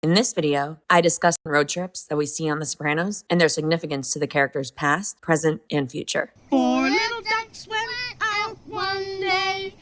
In this video, I discuss road trips that we see on The Sopranos and their significance to the characters' past, present, and future. Four little ducks went out one day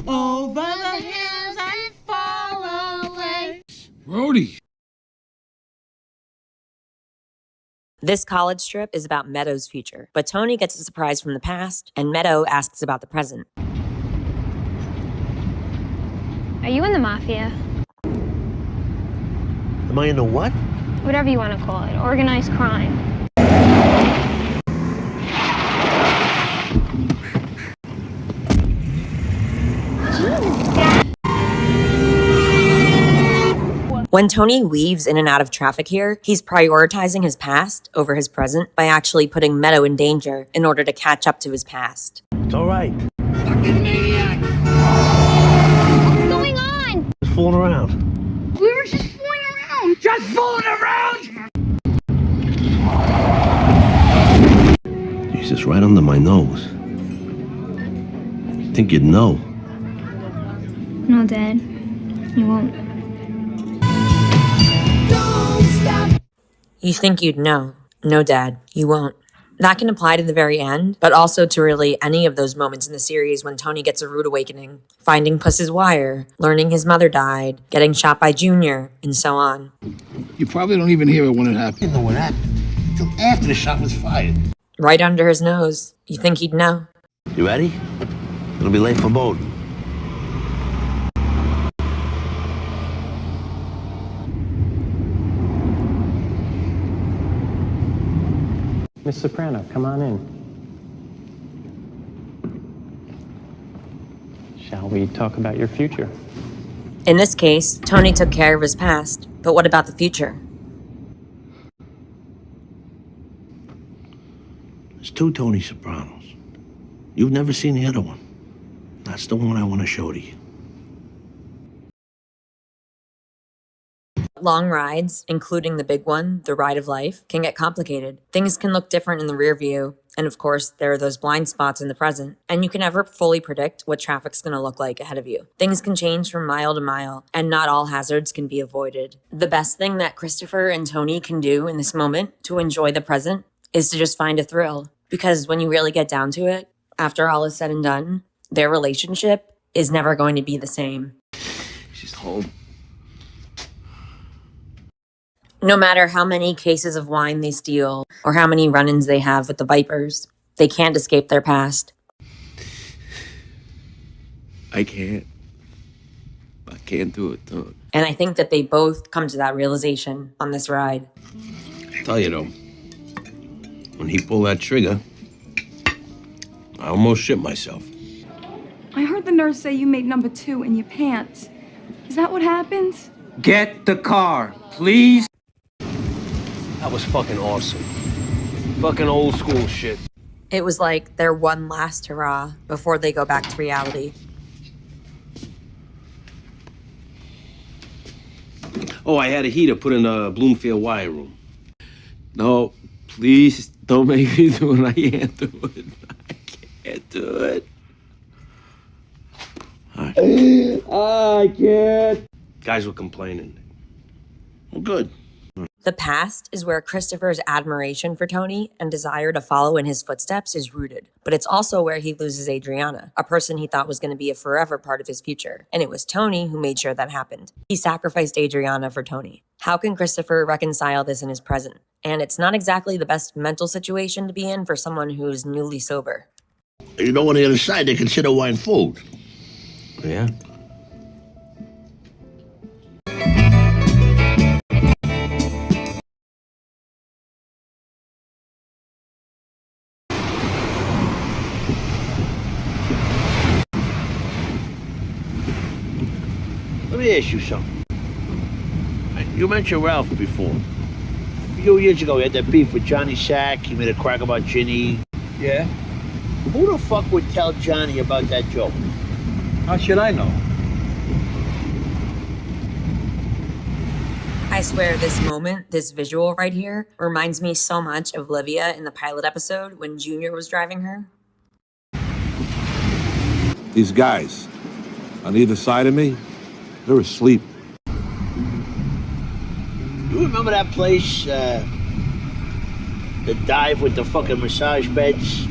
over the hills and far away. Brody. This college trip is about Meadow's future, but Tony gets a surprise from the past, and Meadow asks about the present. Are you in the mafia? Am I in the what? Whatever you want to call it. Organized crime. When Tony weaves in and out of traffic here, he's prioritizing his past over his present by actually putting Meadow in danger in order to catch up to his past. It's all right. Fucking maniac. What's going on? Just fooling around. We were just fooling around. Just fooling around! Jesus, right under my nose. Think you'd know. No, Dad. You won't. You think you'd know. No, Dad, you won't. That can apply to the very end, but also to really any of those moments in the series when Tony gets a rude awakening, finding Puss's wire, learning his mother died, getting shot by Junior, and so on. You probably don't even hear it when it happens. Didn't know what happened until after the shot was fired. Right under his nose. You think he'd know. You ready? It'll be late for boating. Miss Soprano, come on in. Shall we talk about your future? In this case, Tony took care of his past, but what about the future? There's two Tony Sopranos. You've never seen the other one. That's the one I want to show to you. Long rides, including the big one, the ride of life, can get complicated. Things can look different in the rear view, and of course, there are those blind spots in the present, and you can never fully predict what traffic's going to look like ahead of you. Things can change from mile to mile, and not all hazards can be avoided. The best thing that Christopher and Tony can do in this moment to enjoy the present is to just find a thrill, because when you really get down to it, after all is said and done, their relationship is never going to be the same. She's home. No matter how many cases of wine they steal or how many run-ins they have with the Vipers, they can't escape their past. I can't do it, Don. And I think that they both come to that realization on this ride. I tell you though, when he pulled that trigger, I almost shit myself. I heard the nurse say you made number 2 in your pants. Is that what happened? Get the car, please. That was fucking awesome. Fucking old school shit. It was like their one last hurrah before they go back to reality. Oh, I had a heater put in the Bloomfield wire room. No, please don't make me do it. I can't do it. I can't do it. All right. I can't. Guys were complaining. Well, good. The past is where Christopher's admiration for Tony and desire to follow in his footsteps is rooted. But it's also where he loses Adriana, a person he thought was going to be a forever part of his future. And it was Tony who made sure that happened. He sacrificed Adriana for Tony. How can Christopher reconcile this in his present? And it's not exactly the best mental situation to be in for someone who is newly sober. You know, on the other side, they consider wine food. Yeah? Let me ask you something. You mentioned Ralph before. A few years ago, you had that beef with Johnny Sack. He made a crack about Ginny. Yeah? Who the fuck would tell Johnny about that joke? How should I know? I swear this moment, this visual right here, reminds me so much of Livia in the pilot episode when Junior was driving her. These guys, on either side of me, they're asleep. You remember that place, the dive with the fucking massage beds?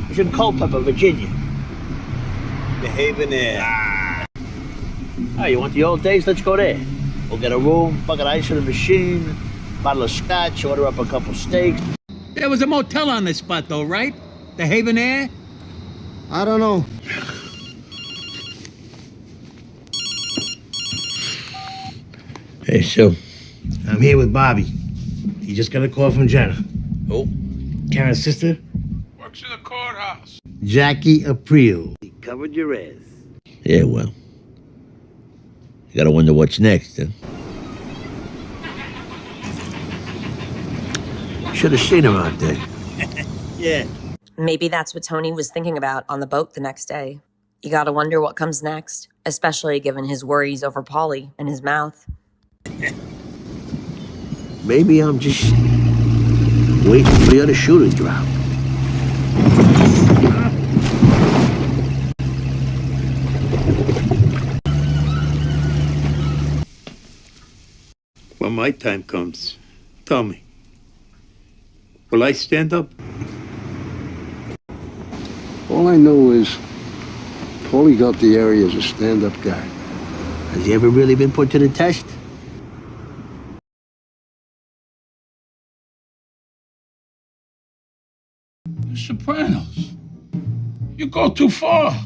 It's in Culpeper, Virginia. The Haven Air. Oh, you want the old days? Let's go there. We'll get a room, fucking ice in the machine, bottle of scotch, order up a couple steaks. There was a motel on this spot, though, right? The Haven Air? I don't know. Hey, Sue. I'm here with Bobby. He just got a call from Jenna. Who? Karen's sister, Works in the courthouse. Jackie April. He covered your ass. Yeah, well. You gotta wonder what's next, huh? Should have seen him out there. Yeah. Maybe that's what Tony was thinking about on the boat the next day. You gotta wonder what comes next, especially given his worries over Paulie and his mouth. Maybe I'm just waiting for the other shoe to drop. When my time comes, tell me. Will I stand up? All I know is Paulie got the area as a stand-up guy. Has he ever really been put to the test? Sopranos. You go too far.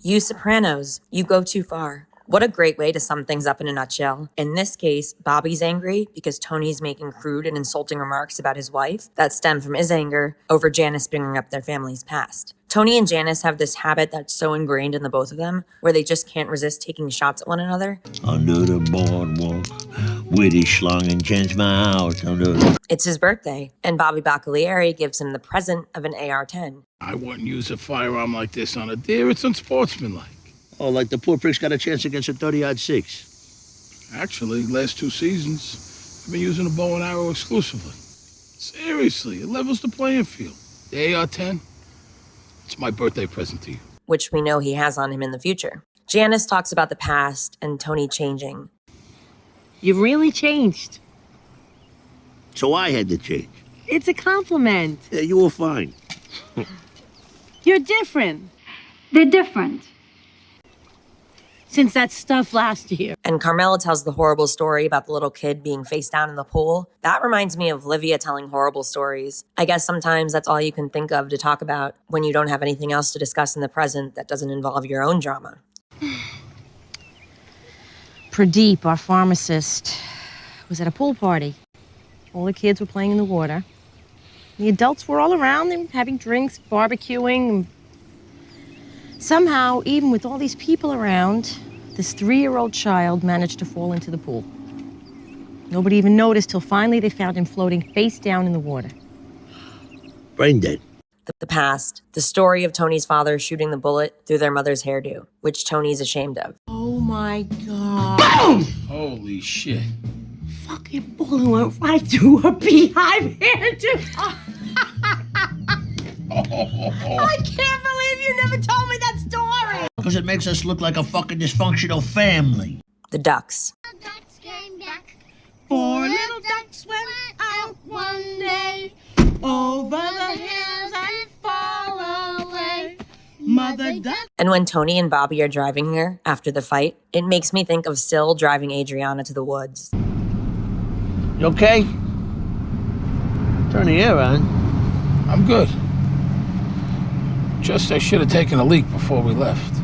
You Sopranos, you go too far. What a great way to sum things up in a nutshell. In this case, Bobby's angry because Tony's making crude and insulting remarks about his wife that stem from his anger over Janice bringing up their family's past. Tony and Janice have this habit that's so ingrained in the both of them where they just can't resist taking shots at one another. Under the boardwalk, with his schlong and chance my house. It's his birthday, and Bobby Bacalieri gives him the present of an AR-10. I wouldn't use a firearm like this on a deer. It's unsportsmanlike. Oh, like the poor prick's got a chance against a 30-06. Actually, last 2 seasons, I've been using a bow and arrow exclusively. Seriously, it levels the playing field. The AR-10, it's my birthday present to you. Which we know he has on him in the future. Janice talks about the past and Tony changing. You've really changed. So I had to change. It's a compliment. Yeah, you were fine. You're different They're different. since that stuff last year. And Carmela tells the horrible story about the little kid being face down in the pool. That reminds me of Livia telling horrible stories. I guess sometimes that's all you can think of to talk about when you don't have anything else to discuss in the present that doesn't involve your own drama. Pradeep, our pharmacist, was at a pool party. All the kids were playing in the water. The adults were all around them, having drinks, barbecuing. Somehow, even with all these people around, this 3-year-old child managed to fall into the pool. Nobody even noticed till finally they found him floating face down in the water. Brain dead. The past, the story of Tony's father shooting the bullet through their mother's hairdo, which Tony's ashamed of. Oh my God. Holy shit. Fucking bullet went right through her beehive hairdo. I can't believe you never told me that story. Because it makes us look like a fucking dysfunctional family. The ducks. Ducks came back. 4 little ducks went out one day over the hills and far away. Mother duck. And when Tony and Bobby are driving here after the fight, it makes me think of Syl driving Adriana to the woods. You okay? Turn the air on. I'm good. Just I should have taken a leak before we left.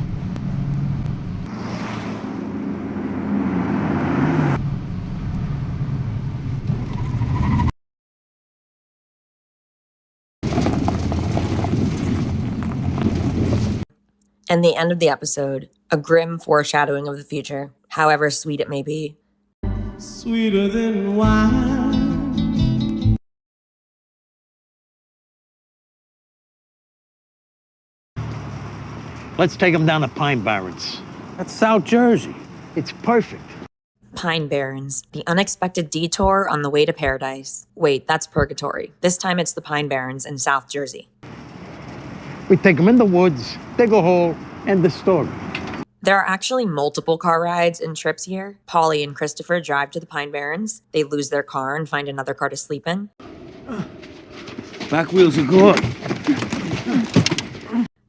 And the end of the episode, a grim foreshadowing of the future, however sweet it may be. Sweeter than wine. Let's take them down to Pine Barrens. That's South Jersey. It's perfect. Pine Barrens, the unexpected detour on the way to paradise. Wait, that's purgatory. This time it's the Pine Barrens in South Jersey. We take them in the woods, dig a hole, end the story. There are actually multiple car rides and trips here. Polly and Christopher drive to the Pine Barrens. They lose their car and find another car to sleep in. Back wheels are good.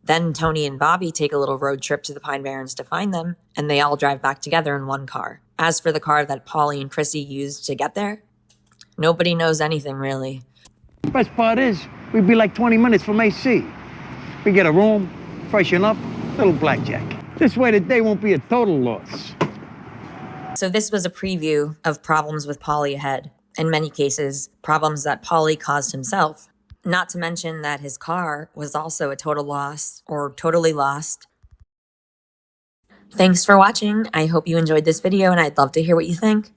Then Tony and Bobby take a little road trip to the Pine Barrens to find them, and they all drive back together in one car. As for the car that Polly and Chrissy used to get there, nobody knows anything really. Best part is, we'd be like 20 minutes from AC. We get a room, freshen up, little blackjack. This way the day won't be a total loss. So this was a preview of problems with Polly ahead. In many cases, problems that Polly caused himself. Not to mention that his car was also a total loss, or totally lost. Thanks for watching. I hope you enjoyed this video, and I'd love to hear what you think.